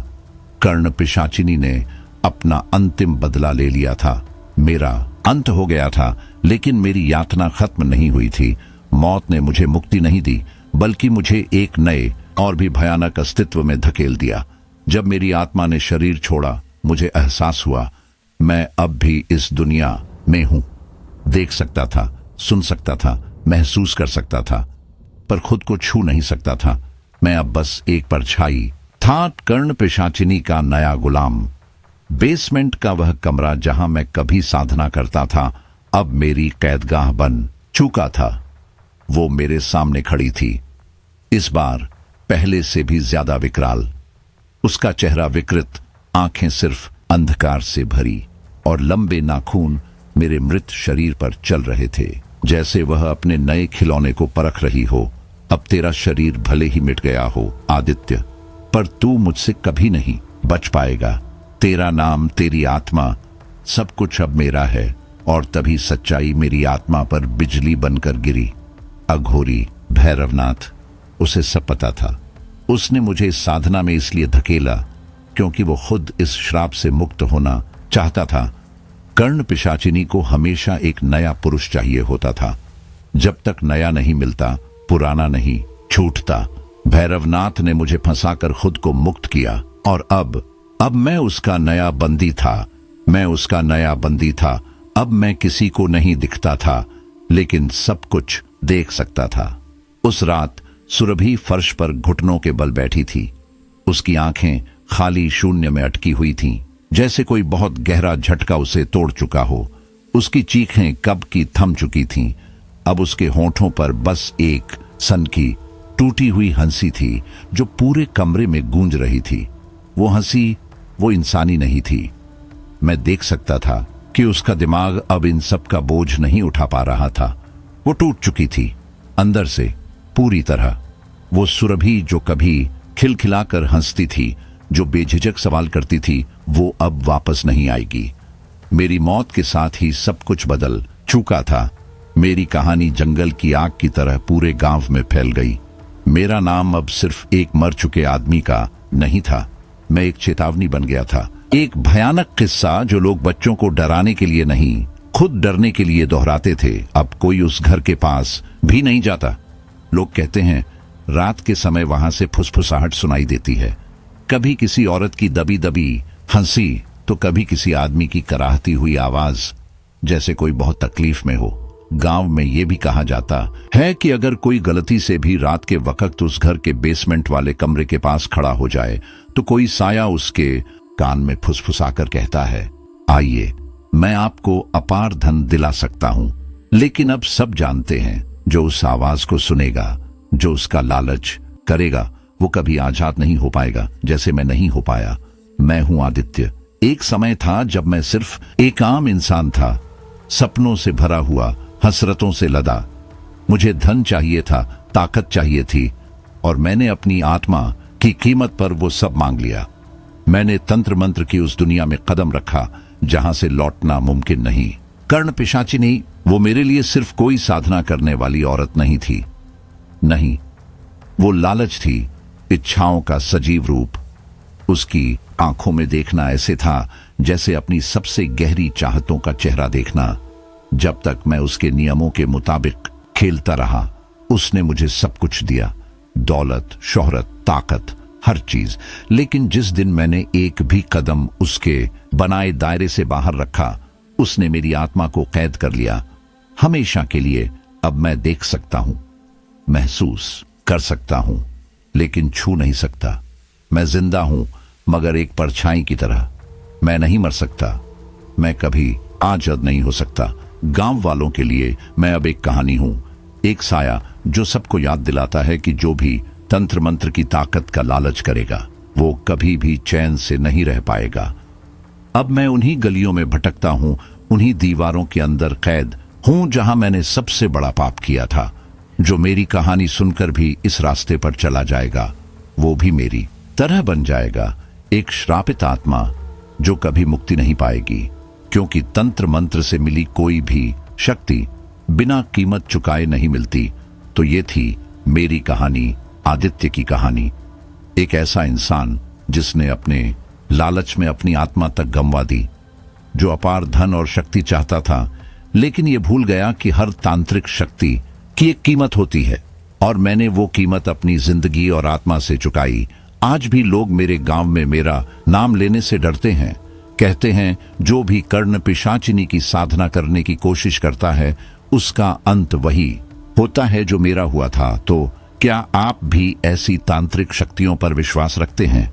कर्ण पिशाचिनी ने अपना अंतिम बदला ले लिया था। मेरा अंत हो गया था, लेकिन मेरी यातना खत्म नहीं हुई थी। मौत ने मुझे मुक्ति नहीं दी, बल्कि मुझे एक नए और भी भयानक अस्तित्व में धकेल दिया। जब मेरी आत्मा ने शरीर छोड़ा, मुझे एहसास हुआ मैं अब भी इस दुनिया में हूं। देख सकता था, सुन सकता था, महसूस कर सकता था, पर खुद को छू नहीं सकता था। मैं अब बस एक परछाई था, कर्ण पिशाचिनी का नया गुलाम। बेसमेंट का वह कमरा जहां मैं कभी साधना करता था, अब मेरी कैदगाह बन चुका था। वो मेरे सामने खड़ी थी, इस बार पहले से भी ज्यादा विकराल। उसका चेहरा विकृत, आंखें सिर्फ अंधकार से भरी और लंबे नाखून मेरे मृत शरीर पर चल रहे थे, जैसे वह अपने नए खिलौने को परख रही हो। अब तेरा शरीर भले ही मिट गया हो आदित्य, पर तू मुझसे कभी नहीं बच पाएगा। तेरा नाम, तेरी आत्मा, सब कुछ अब मेरा है। और तभी सच्चाई मेरी आत्मा पर बिजली बनकर गिरी। अघोरी भैरवनाथ, उसे सब पता था। उसने मुझे इस साधना में इसलिए धकेला क्योंकि वो खुद इस श्राप से मुक्त होना चाहता था। कर्ण पिशाचिनी को हमेशा एक नया पुरुष चाहिए होता था। जब तक नया नहीं मिलता, पुराना नहीं छूटता। भैरवनाथ ने मुझे फंसाकर खुद को मुक्त किया और अब मैं उसका नया बंदी था। मैं उसका नया बंदी था। अब मैं किसी को नहीं दिखता था, लेकिन सब कुछ देख सकता था। उस रात सुरभि फर्श पर घुटनों के बल बैठी थी। उसकी आंखें खाली शून्य में अटकी हुई थीं, जैसे कोई बहुत गहरा झटका उसे तोड़ चुका हो। उसकी चीखें कब की थम चुकी थीं। अब उसके होंठों पर बस एक सनकी टूटी हुई हंसी थी जो पूरे कमरे में गूंज रही थी। वो हंसी वो इंसानी नहीं थी। मैं देख सकता था कि उसका दिमाग अब इन सब का बोझ नहीं उठा पा रहा था। वो टूट चुकी थी अंदर से पूरी तरह। वो सुरभि जो कभी खिलखिलाकर हंसती थी, जो बेझिझक सवाल करती थी, वो अब वापस नहीं आएगी। मेरी मौत के साथ ही सब कुछ बदल चुका था। मेरी कहानी जंगल की आग की तरह पूरे गांव में फैल गई। मेरा नाम अब सिर्फ एक मर चुके आदमी का नहीं था। मैं एक चेतावनी बन गया था, एक भयानक किस्सा जो लोग बच्चों को डराने के लिए नहीं, खुद डरने के लिए दोहराते थे। अब कोई उस घर के पास भी नहीं जाता। लोग कहते हैं रात के समय वहां से फुसफुसाहट सुनाई देती है, कभी किसी औरत की दबी दबी हंसी, तो कभी किसी आदमी की कराहती हुई आवाज, जैसे कोई बहुत तकलीफ में हो। गांव में यह भी कहा जाता है कि अगर कोई गलती से भी रात के वक्त उस घर के बेसमेंट वाले कमरे के पास खड़ा हो जाए, तो कोई साया उसके कान में फुसफुसाकर कहता है, आइए मैं आपको अपार धन दिला सकता हूं। लेकिन अब सब जानते हैं, जो उस आवाज को सुनेगा, जो उसका लालच करेगा, वो कभी आजाद नहीं हो पाएगा, जैसे मैं नहीं हो पाया। मैं हूं आदित्य। एक समय था जब मैं सिर्फ एक आम इंसान था, सपनों से भरा हुआ, हसरतों से लदा। मुझे धन चाहिए था, ताकत चाहिए थी, और मैंने अपनी आत्मा की कीमत पर वो सब मांग लिया। मैंने तंत्र मंत्र की उस दुनिया में कदम रखा जहां से लौटना मुमकिन नहीं। कर्ण पिशाचिनी वो मेरे लिए सिर्फ कोई साधना करने वाली औरत नहीं थी। नहीं, वो लालच थी, इच्छाओं का सजीव रूप। उसकी आंखों में देखना ऐसे था जैसे अपनी सबसे गहरी चाहतों का चेहरा देखना। जब तक मैं उसके नियमों के मुताबिक खेलता रहा, उसने मुझे सब कुछ दिया, दौलत, शोहरत, ताकत, हर चीज। लेकिन जिस दिन मैंने एक भी कदम उसके बनाए दायरे से बाहर रखा, उसने मेरी आत्मा को कैद कर लिया। हमेशा के लिए। अब मैं देख सकता हूं, महसूस कर सकता हूं, लेकिन छू नहीं सकता। मैं जिंदा हूं, मगर एक परछाई की तरह। मैं नहीं मर सकता, मैं कभी आजाद नहीं हो सकता। गांव वालों के लिए मैं अब एक कहानी हूं, एक साया जो सबको याद दिलाता है कि जो भी तंत्र मंत्र की ताकत का लालच करेगा, वो कभी भी चैन से नहीं रह पाएगा। अब मैं उन्हीं गलियों में भटकता हूं, उन्हीं दीवारों के अंदर कैद हूं जहां मैंने सबसे बड़ा पाप किया था। जो मेरी कहानी सुनकर भी इस रास्ते पर चला जाएगा, वो भी मेरी तरह बन जाएगा, एक श्रापित आत्मा जो कभी मुक्ति नहीं पाएगी, क्योंकि तंत्र मंत्र से मिली कोई भी शक्ति बिना कीमत चुकाए नहीं मिलती। तो ये थी मेरी कहानी, आदित्य की कहानी। एक ऐसा इंसान जिसने अपने लालच में अपनी आत्मा तक गंवा दी, जो अपार धन और शक्ति चाहता था, लेकिन ये भूल गया कि हर तांत्रिक शक्ति की एक कीमत होती है। और मैंने वो कीमत अपनी जिंदगी और आत्मा से चुकाई। आज भी लोग मेरे गांव में मेरा नाम लेने से डरते हैं। कहते हैं जो भी कर्ण पिशाचिनी की साधना करने की कोशिश करता है, उसका अंत वही होता है जो मेरा हुआ था। तो क्या आप भी ऐसी तांत्रिक शक्तियों पर विश्वास रखते हैं?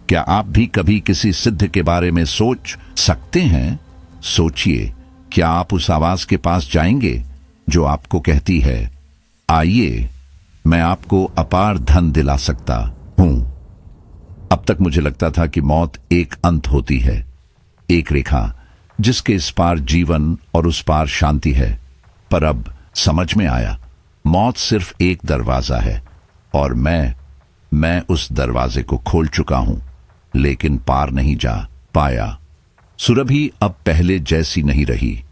क्या आप भी कभी किसी सिद्ध के बारे में सोच सकते हैं? सोचिए, क्या आप उस आवाज के पास जाएंगे जो आपको कहती है, आइए, मैं आपको अपार धन दिला सकता हूं। अब तक मुझे लगता था कि मौत एक अंत होती है, एक रेखा जिसके इस पार जीवन और उस पार शांति है। पर अब समझ में आया, मौत सिर्फ एक दरवाजा है और मैं उस दरवाजे को खोल चुका हूं, लेकिन पार नहीं जा पाया। सुरभि अब पहले जैसी नहीं रही।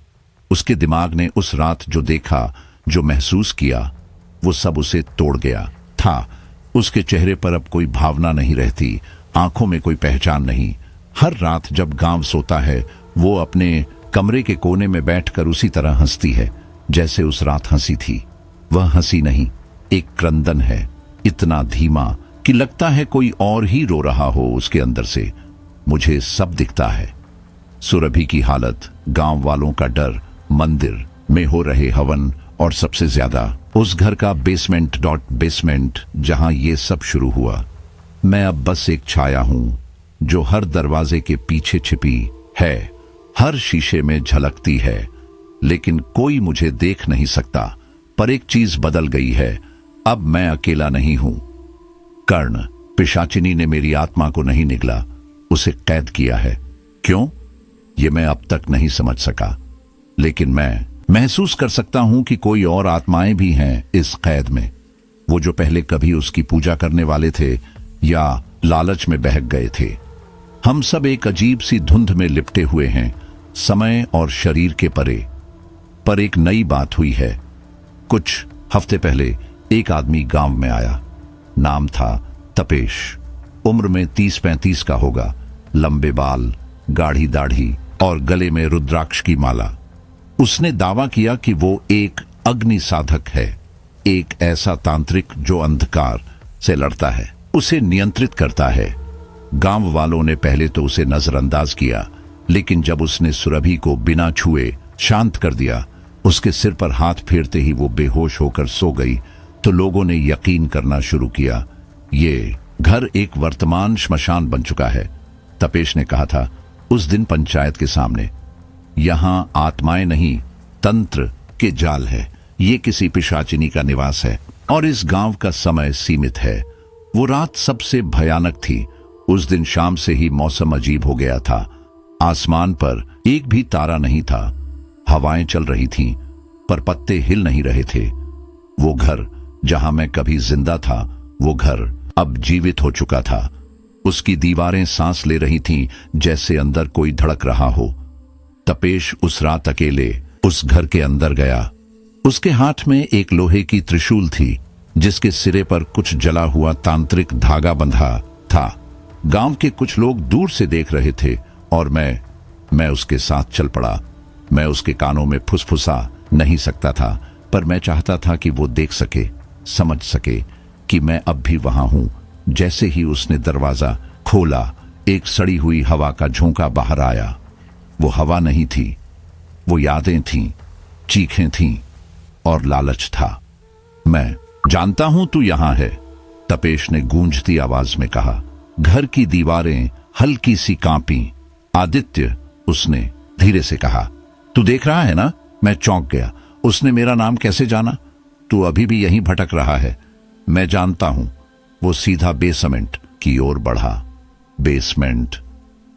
उसके दिमाग ने उस रात जो देखा, जो महसूस किया, वो सब उसे तोड़ गया था। उसके चेहरे पर अब कोई भावना नहीं रहती, आंखों में कोई पहचान नहीं। हर रात जब गांव सोता है, वो अपने कमरे के कोने में बैठकर उसी तरह हंसती है जैसे उस रात हंसी थी। वह हंसी नहीं, एक क्रंदन है, इतना धीमा कि लगता है कोई और ही रो रहा हो उसके अंदर से। मुझे सब दिखता है, सुरभि की हालत, गांव वालों का डर, मंदिर में हो रहे हवन, और सबसे ज्यादा उस घर का बेसमेंट जहां ये सब शुरू हुआ। मैं अब बस एक छाया हूं जो हर दरवाजे के पीछे छिपी है, हर शीशे में झलकती है, लेकिन कोई मुझे देख नहीं सकता। पर एक चीज बदल गई है, अब मैं अकेला नहीं हूं। कर्ण पिशाचिनी ने मेरी आत्मा को नहीं निगला, उसे कैद किया है। क्यों? ये मैं अब तक नहीं समझ सका, लेकिन मैं महसूस कर सकता हूं कि कोई और आत्माएं भी हैं इस कैद में। वो जो पहले कभी उसकी पूजा करने वाले थे या लालच में बहक गए थे। हम सब एक अजीब सी धुंध में लिपटे हुए हैं, समय और शरीर के परे। पर एक नई बात हुई है। कुछ हफ्ते पहले एक आदमी गांव में आया। नाम था तपेश। उम्र में 30-35 का होगा, लंबे बाल, गाढ़ी दाढ़ी और गले में रुद्राक्ष की माला। उसने दावा किया कि वो एक अग्नि साधक है, एक ऐसा तांत्रिक जो अंधकार से लड़ता है, उसे नियंत्रित करता है। गांव वालों ने पहले तो उसे नजरअंदाज किया, लेकिन जब उसने सुरभि को बिना छुए शांत कर दिया, उसके सिर पर हाथ फेरते ही वो बेहोश होकर सो गई, तो लोगों ने यकीन करना शुरू किया, ये घर एक वर्तमान श्मशान बन चुका है। तपेश ने कहा था उस दिन पंचायत के सामने, यहां आत्माएं नहीं, तंत्र के जाल है, ये किसी पिशाचिनी का निवास है और इस गांव का समय सीमित है। वो रात सबसे भयानक थी। उस दिन शाम से ही मौसम अजीब हो गया था। आसमान पर एक भी तारा नहीं था, हवाएं चल रही थीं, पर पत्ते हिल नहीं रहे थे। वो घर जहां मैं कभी जिंदा था, वो घर अब जीवित हो चुका था। उसकी दीवारें सांस ले रही थीं, जैसे अंदर कोई धड़क रहा हो। तपेश उस रात अकेले उस घर के अंदर गया। उसके हाथ में एक लोहे की त्रिशूल थी, जिसके सिरे पर कुछ जला हुआ तांत्रिक धागा बंधा था। गांव के कुछ लोग दूर से देख रहे थे और मैं उसके साथ चल पड़ा। मैं उसके कानों में फुसफुसा नहीं सकता था, पर मैं चाहता था कि वो देख सके, समझ सके कि मैं अब भी वहां हूं। जैसे ही उसने दरवाजा खोला, एक सड़ी हुई हवा का झोंका बाहर आया। वो हवा नहीं थी, वो यादें थीं, चीखें थीं और लालच था। मैं जानता हूं तू यहां है, तपेश ने गूंजती आवाज में कहा। घर की दीवारें हल्की सी कांपी। आदित्य, उसने धीरे से कहा। तू देख रहा है ना? मैं चौंक गया। उसने मेरा नाम कैसे जाना? तू अभी भी यहीं भटक रहा है। मैं जानता हूं। वो सीधा बेसमेंट की ओर बढ़ा। बेसमेंट,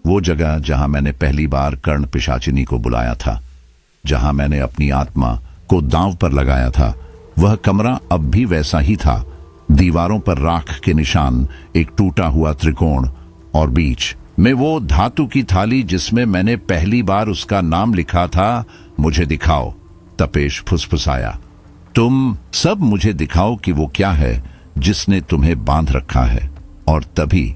वो जगह जहां मैंने पहली बार कर्ण पिशाचिनी को बुलाया था, जहां मैंने अपनी आत्मा को दांव पर लगाया था। वह कमरा अब भी वैसा ही था। दीवारों पर राख के निशान, एक टूटा हुआ त्रिकोण और बीच में वो धातु की थाली जिसमें मैंने पहली बार उसका नाम लिखा था। मुझे दिखाओ, तपेश फुसफुसाया। तुम सब मुझे दिखाओ कि वो क्या है जिसने तुम्हें बांध रखा है। और तभी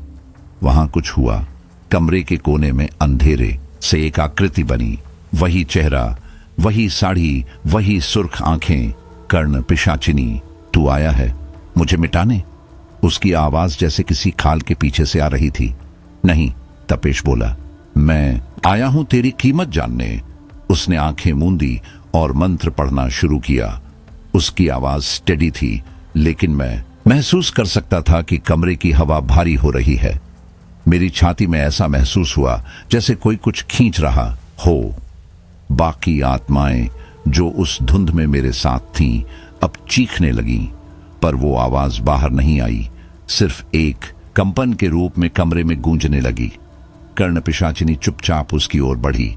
वहां कुछ हुआ। कमरे के कोने में अंधेरे से एक आकृति बनी। वही चेहरा, वही साड़ी, वही सुर्ख आंखें। कर्ण पिशाचिनी, तू आया है मुझे मिटाने? उसकी आवाज जैसे किसी खाल के पीछे से आ रही थी। नहीं, तपेश बोला, मैं आया हूं तेरी कीमत जानने। उसने आंखें मूंदी और मंत्र पढ़ना शुरू किया। उसकी आवाज स्टेडी थी, लेकिन मैं महसूस कर सकता था कि कमरे की हवा भारी हो रही है। मेरी छाती में ऐसा महसूस हुआ जैसे कोई कुछ खींच रहा हो। बाकी आत्माएं जो उस धुंध में मेरे साथ थीं, अब चीखने लगीं, पर वो आवाज बाहर नहीं आई, सिर्फ एक कंपन के रूप में कमरे में गूंजने लगी। कर्ण पिशाचिनी चुपचाप उसकी ओर बढ़ी।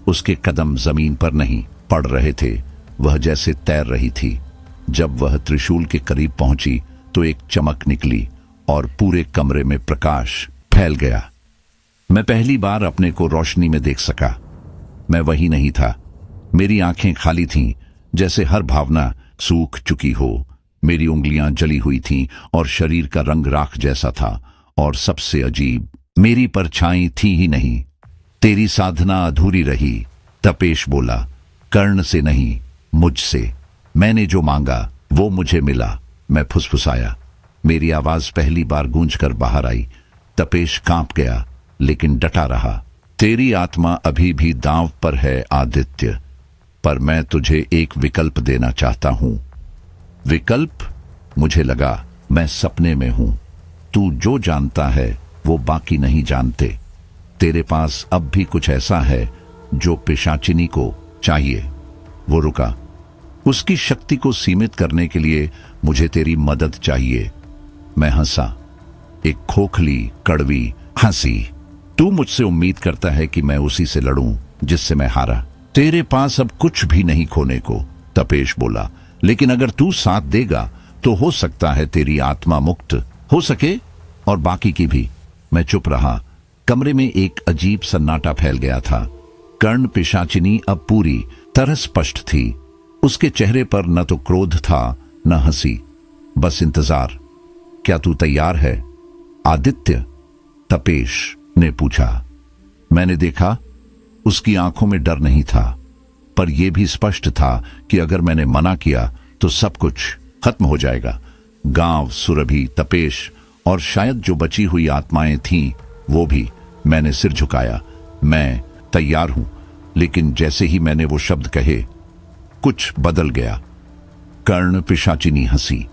उसके कदम जमीन पर नहीं पड़ रहे थे, वह जैसे तैर रही थी। जब वह त्रिशूल के करीब पहुंची तो एक चमक निकली और पूरे कमरे में प्रकाश फैल गया। मैं पहली बार अपने को रोशनी में देख सका। मैं वही नहीं था। मेरी आंखें खाली थीं, जैसे हर भावना सूख चुकी हो। मेरी उंगलियां जली हुई थीं और शरीर का रंग राख जैसा था। और सबसे अजीब, मेरी परछाई थी ही नहीं। तेरी साधना अधूरी रही, तपेश बोला। कर्ण से नहीं, मुझसे। मैंने जो मांगा वो मुझे मिला। मैं फुसफुसाया। मेरी आवाज पहली बार गूंजकर बाहर आई। तपेश कांप गया, लेकिन डटा रहा। तेरी आत्मा अभी भी दांव पर है आदित्य, पर मैं तुझे एक विकल्प देना चाहता हूं। विकल्प? मुझे लगा मैं सपने में हूं। तू जो जानता है वो बाकी नहीं जानते। तेरे पास अब भी कुछ ऐसा है जो पिशाचिनी को चाहिए। वो रुका। उसकी शक्ति को सीमित करने के लिए मुझे तेरी मदद चाहिए। मैं हंसा, एक खोखली कड़वी हंसी। तू मुझसे उम्मीद करता है कि मैं उसी से लड़ूं जिससे मैं हारा। तेरे पास अब कुछ भी नहीं खोने को, तपेश बोला। लेकिन अगर तू साथ देगा तो हो सकता है तेरी आत्मा मुक्त हो सके, और बाकी की भी। मैं चुप रहा। कमरे में एक अजीब सन्नाटा फैल गया था। कर्ण पिशाचिनी अब पूरी तरह स्पष्ट थी। उसके चेहरे पर न तो क्रोध था, न हंसी, बस इंतजार। क्या तू तैयार है, आदित्य? तपेश ने पूछा। मैंने देखा, उसकी आंखों में डर नहीं था, पर यह भी स्पष्ट था कि अगर मैंने मना किया तो सब कुछ खत्म हो जाएगा। गांव, सुरभि, तपेश और शायद जो बची हुई आत्माएं थीं, वो भी। मैंने सिर झुकाया। मैं तैयार हूं। लेकिन जैसे ही मैंने वो शब्द कहे, कुछ बदल गया। कर्ण पिशाचिनी हंसी।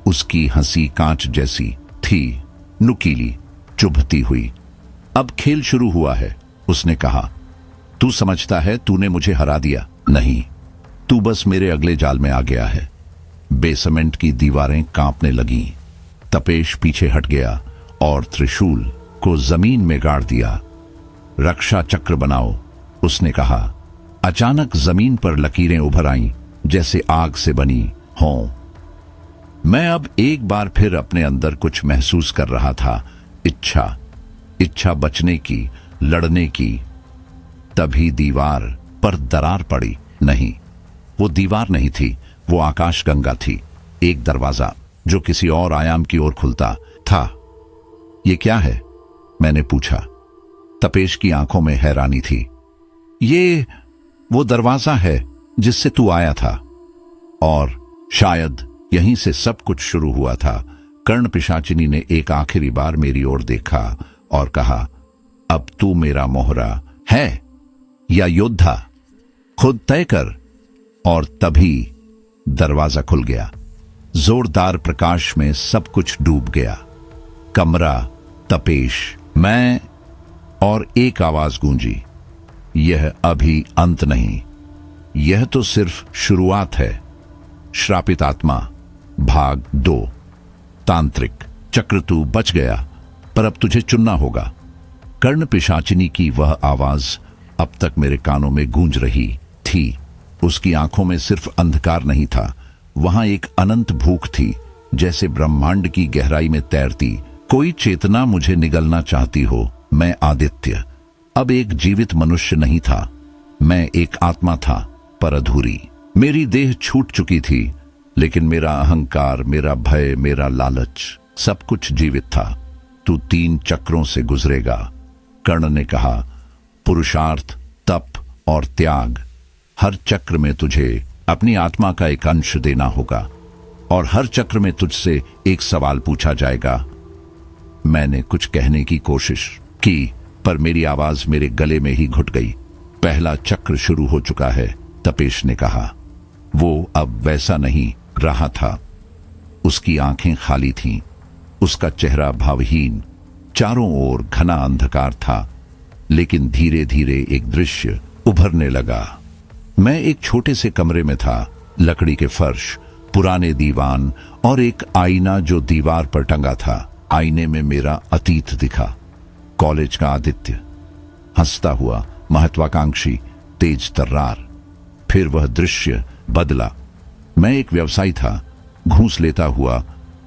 उसकी हंसी कांच जैसी थी, नुकीली, चुभती हुई। अब खेल शुरू हुआ है, उसने कहा। तू समझता है तूने मुझे हरा दिया? नहीं, तू बस मेरे अगले जाल में आ गया है। बेसमेंट की दीवारें कांपने लगीं। तपेश पीछे हट गया और त्रिशूल को जमीन में गाड़ दिया। रक्षा चक्र बनाओ, उसने कहा। अचानक जमीन पर लकीरें उभर आईं, जैसे आग से बनी हों। मैं अब एक बार फिर अपने अंदर कुछ महसूस कर रहा था। इच्छा बचने की, लड़ने की। तभी दीवार पर दरार पड़ी। नहीं, वो दीवार नहीं थी, वो आकाशगंगा थी। एक दरवाजा जो किसी और आयाम की ओर खुलता था। ये क्या है? मैंने पूछा। तपेश की आंखों में हैरानी थी। ये वो दरवाजा है जिससे तू आया था, और शायद यहीं से सब कुछ शुरू हुआ था। कर्ण पिशाचिनी ने एक आखिरी बार मेरी ओर देखा और कहा, अब तू मेरा मोहरा है या योद्धा, खुद तय कर। और तभी दरवाजा खुल गया। जोरदार प्रकाश में सब कुछ डूब गया। कमरा, तपेश, मैं, और एक आवाज गूंजी, यह अभी अंत नहीं, यह तो सिर्फ शुरुआत है। श्रापित आत्मा भाग 2। तांत्रिक चक्र, तू बच गया, पर अब तुझे चुनना होगा। कर्ण पिशाचिनी की वह आवाज अब तक मेरे कानों में गूंज रही थी। उसकी आंखों में सिर्फ अंधकार नहीं था, वहां एक अनंत भूख थी, जैसे ब्रह्मांड की गहराई में तैरती कोई चेतना मुझे निगलना चाहती हो। मैं आदित्य अब एक जीवित मनुष्य नहीं था, मैं एक आत्मा था, पर अधूरी। मेरी देह छूट चुकी थी, लेकिन मेरा अहंकार, मेरा भय, मेरा लालच, सब कुछ जीवित था। तू 3 चक्रों से गुजरेगा, कर्ण ने कहा। पुरुषार्थ, तप और त्याग। हर चक्र में तुझे अपनी आत्मा का एक अंश देना होगा, और हर चक्र में तुझसे एक सवाल पूछा जाएगा। मैंने कुछ कहने की कोशिश की, पर मेरी आवाज मेरे गले में ही घुट गई। पहला चक्र शुरू हो चुका है, तपेश ने कहा। वो अब वैसा नहीं रहा था। उसकी आंखें खाली थीं, उसका चेहरा भावहीन, चारों ओर घना अंधकार था। लेकिन धीरे धीरे एक दृश्य उभरने लगा। मैं एक छोटे से कमरे में था, लकड़ी के फर्श, पुराने दीवान और एक आईना जो दीवार पर टंगा था। आईने में मेरा अतीत दिखा, कॉलेज का आदित्य, हंसता हुआ, महत्वाकांक्षी, तेज तर्रार। फिर वह दृश्य बदला। मैं एक व्यवसायी था, घूस लेता हुआ,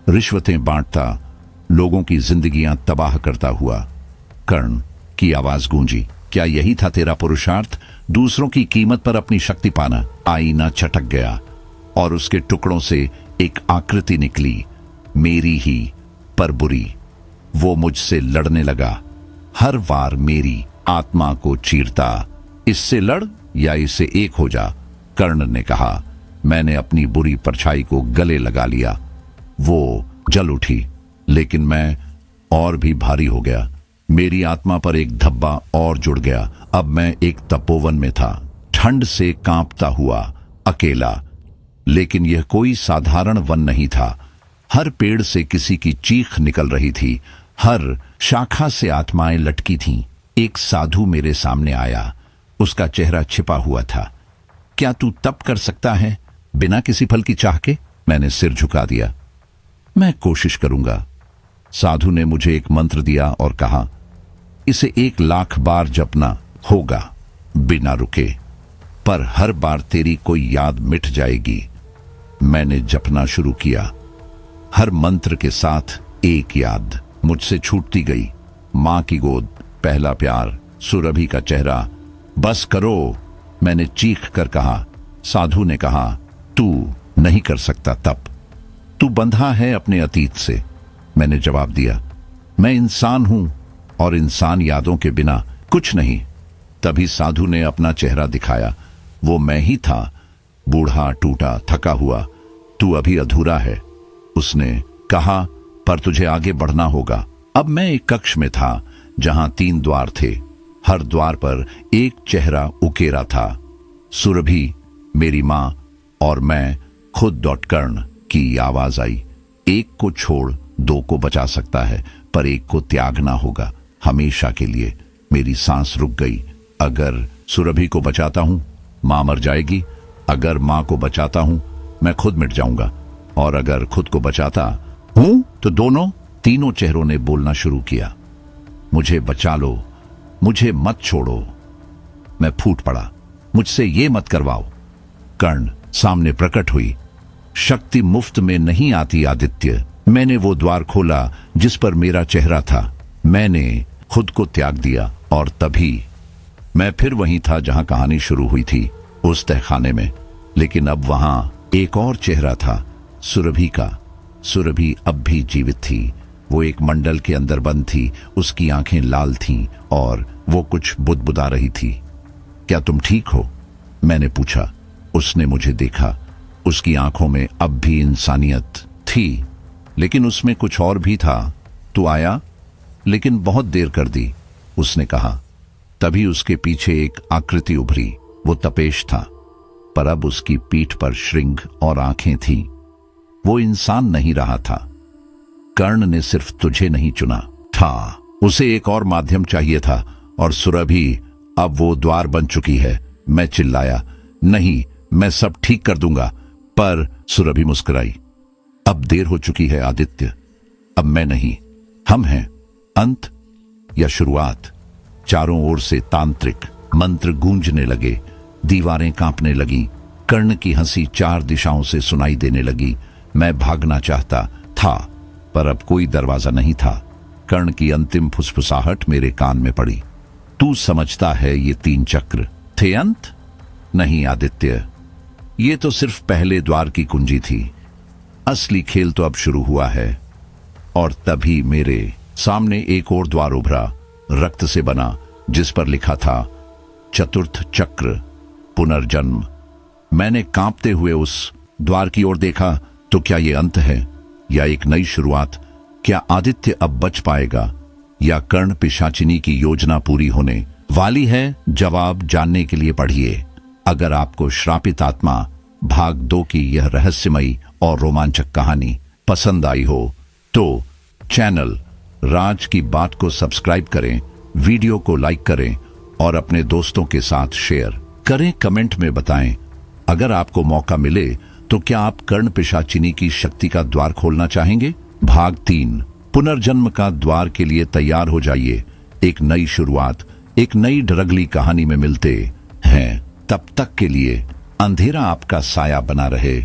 रिश्वतें बांटता, लोगों की जिंदगियां तबाह करता हुआ। कर्ण की आवाज गूंजी, क्या यही था तेरा पुरुषार्थ? दूसरों की कीमत पर अपनी शक्ति पाना? आईना छटक गया और उसके टुकड़ों से एक आकृति निकली, मेरी ही, पर बुरी। वो मुझसे लड़ने लगा, हर वार मेरी आत्मा को चीरता। इससे लड़ या इससे एक हो जा, कर्ण ने कहा। मैंने अपनी बुरी परछाई को गले लगा लिया। वो जल उठी, लेकिन मैं और भी भारी हो गया। मेरी आत्मा पर एक धब्बा और जुड़ गया। अब मैं एक तपोवन में था, ठंड से कांपता हुआ, अकेला। लेकिन यह कोई साधारण वन नहीं था। हर पेड़ से किसी की चीख निकल रही थी, हर शाखा से आत्माएं लटकी थीं। एक साधु मेरे सामने आया, उसका चेहरा छिपा हुआ था। क्या तू तप कर सकता है बिना किसी फल की चाह के? मैंने सिर झुका दिया। मैं कोशिश करूंगा। साधु ने मुझे एक मंत्र दिया और कहा, इसे 1,00,000 बार जपना होगा, बिना रुके, पर हर बार तेरी कोई याद मिट जाएगी। मैंने जपना शुरू किया। हर मंत्र के साथ एक याद मुझसे छूटती गई। मां की गोद, पहला प्यार, सुरभि का चेहरा। बस करो, मैंने चीख कर कहा। साधु ने कहा, तू नहीं कर सकता तप, तू बंधा है अपने अतीत से। मैंने जवाब दिया, मैं इंसान हूं और इंसान यादों के बिना कुछ नहीं। तभी साधु ने अपना चेहरा दिखाया। वो मैं ही था, बूढ़ा, टूटा, थका हुआ। तू अभी अधूरा है, उसने कहा, पर तुझे आगे बढ़ना होगा। अब मैं एक कक्ष में था जहां 3 द्वार थे। हर द्वार पर एक चेहरा उकेरा था, सुरभि, मेरी मां और मैं खुद। कर्ण की आवाज आई, एक को छोड़ 2 को बचा सकता है, पर एक को त्यागना होगा, हमेशा के लिए। मेरी सांस रुक गई। अगर सुरभि को बचाता हूं, मां मर जाएगी। अगर मां को बचाता हूं, मैं खुद मिट जाऊंगा। और अगर खुद को बचाता हूं तो दोनों। तीनों चेहरों ने बोलना शुरू किया, मुझे बचा लो, मुझे मत छोड़ो। मैं फूट पड़ा, मुझसे ये मत करवाओ। कर्ण सामने प्रकट हुई। शक्ति मुफ्त में नहीं आती आदित्य। मैंने वो द्वार खोला जिस पर मेरा चेहरा था। मैंने खुद को त्याग दिया और तभी मैं फिर वहीं था जहां कहानी शुरू हुई थी, उस तहखाने में। लेकिन अब वहां एक और चेहरा था, सुरभि का। सुरभि अब भी जीवित थी। वो एक मंडल के अंदर बंद थी, उसकी आंखें लाल थीं और वो कुछ बुदबुदा रही थी। क्या तुम ठीक हो? मैंने पूछा। उसने मुझे देखा। उसकी आंखों में अब भी इंसानियत थी, लेकिन उसमें कुछ और भी था। तू आया, लेकिन बहुत देर कर दी, उसने कहा। तभी उसके पीछे एक आकृति उभरी। वो तपेश था, पर अब उसकी पीठ पर श्रृंग और आंखें थीं। वो इंसान नहीं रहा था। कर्ण ने सिर्फ तुझे नहीं चुना था, उसे एक और माध्यम चाहिए था। और सुरभि, अब वो द्वार बन चुकी है। मैं चिल्लाया। नहीं, मैं सब ठीक कर दूंगा। पर सुरभि मुस्कुराई। अब देर हो चुकी है आदित्य। अब मैं नहीं, हम हैं। अंत या शुरुआत? चारों ओर से तांत्रिक मंत्र गूंजने लगे। दीवारें कांपने लगीं। कर्ण की हंसी चार दिशाओं से सुनाई देने लगी। मैं भागना चाहता था, पर अब कोई दरवाजा नहीं था। कर्ण की अंतिम फुसफुसाहट मेरे कान में पड़ी। तू समझता है ये 3 चक्र थे अंत? नहीं आदित्य, ये तो सिर्फ पहले द्वार की कुंजी थी। असली खेल तो अब शुरू हुआ है। और तभी मेरे सामने एक और द्वार उभरा, रक्त से बना, जिस पर लिखा था चतुर्थ चक्र, पुनर्जन्म। मैंने कांपते हुए उस द्वार की ओर देखा। तो क्या ये अंत है या एक नई शुरुआत? क्या आदित्य अब बच पाएगा या कर्ण पिशाचिनी की योजना पूरी होने वाली है? जवाब जानने के लिए पढ़िए। अगर आपको श्रापित आत्मा भाग 2 की यह रहस्यमयी और रोमांचक कहानी पसंद आई हो तो चैनल राज की बात को सब्सक्राइब करें, वीडियो को लाइक करें और अपने दोस्तों के साथ शेयर करें। कमेंट में बताएं, अगर आपको मौका मिले तो क्या आप कर्ण पिशाचिनी की शक्ति का द्वार खोलना चाहेंगे? भाग 3 पुनर्जन्म का द्वार के लिए तैयार हो जाइए। एक नई शुरुआत, एक नई डरगली कहानी में मिलते हैं। तब तक के लिए अंधेरा आपका साया बना रहे।